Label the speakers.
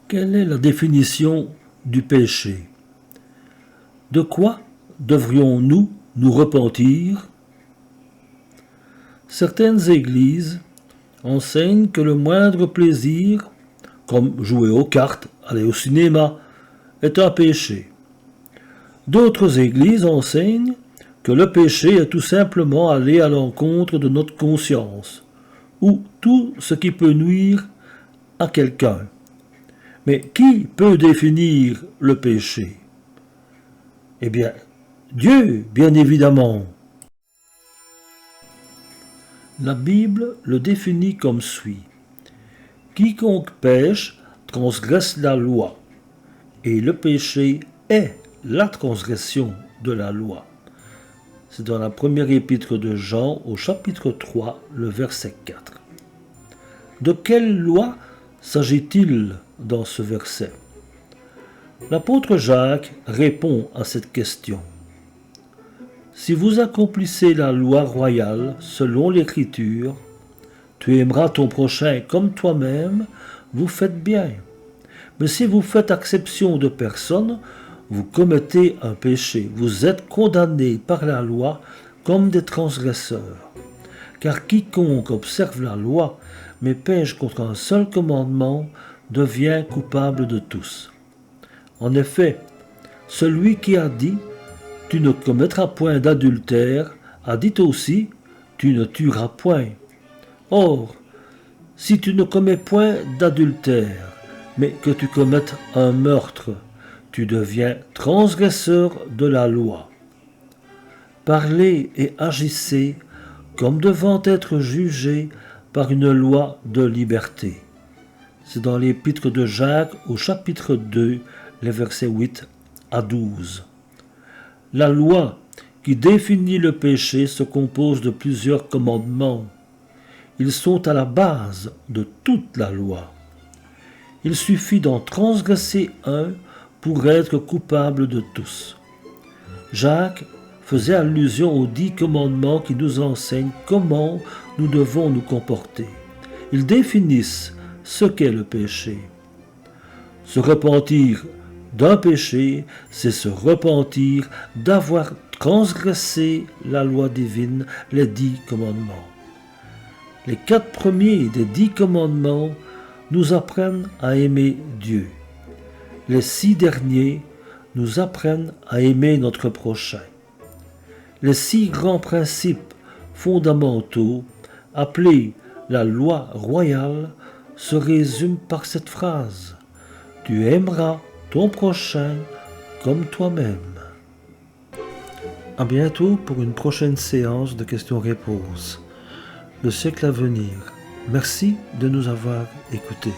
Speaker 1: Quelle est la définition du péché? De quoi devrions-nous nous repentir? Certaines églises enseignent que le moindre plaisir, comme jouer aux cartes, aller au cinéma, est un péché. D'autres églises enseignent que le péché est tout simplement aller à l'encontre de notre conscience, ou tout ce qui peut nuire à quelqu'un. Mais qui peut définir le péché? Eh bien, Dieu, bien évidemment. La Bible le définit comme suit. Quiconque pêche transgresse la loi, et le péché est la transgression de la loi. C'est dans la première épître de Jean au chapitre 3, le verset 4. De quelle loi s'agit-il dans ce verset? L'apôtre Jacques répond à cette question. Si vous accomplissez la loi royale selon l'Écriture, tu aimeras ton prochain comme toi-même, vous faites bien. Mais si vous faites exception de personne, vous commettez un péché. Vous êtes condamnés par la loi comme des transgresseurs. Car quiconque observe la loi, mais pêche contre un seul commandement, devient coupable de tous. En effet, celui qui a dit « Tu ne commettras point d'adultère » a dit aussi « Tu ne tueras point ». Or, si tu ne commets point d'adultère, mais que tu commettes un meurtre, tu deviens transgresseur de la loi. Parlez et agissez comme devant être jugés par une loi de liberté. C'est dans l'épître de Jacques au chapitre 2, les versets 8 à 12. La loi qui définit le péché se compose de plusieurs commandements. Ils sont à la base de toute la loi. Il suffit d'en transgresser un pour être coupable de tous. Jacques faisait allusion aux 10 commandements qui nous enseignent comment nous devons nous comporter. Ils définissent ce qu'est le péché. Se repentir d'un péché, c'est se repentir d'avoir transgressé la loi divine, les 10 commandements. Les 4 premiers des 10 commandements nous apprennent à aimer Dieu. Les 6 derniers nous apprennent à aimer notre prochain. Les 6 grands principes fondamentaux, appelés la loi royale, se résument par cette phrase. Tu aimeras ton prochain comme toi-même. À bientôt pour une prochaine séance de questions-réponses. Le siècle à venir. Merci de nous avoir écoutés.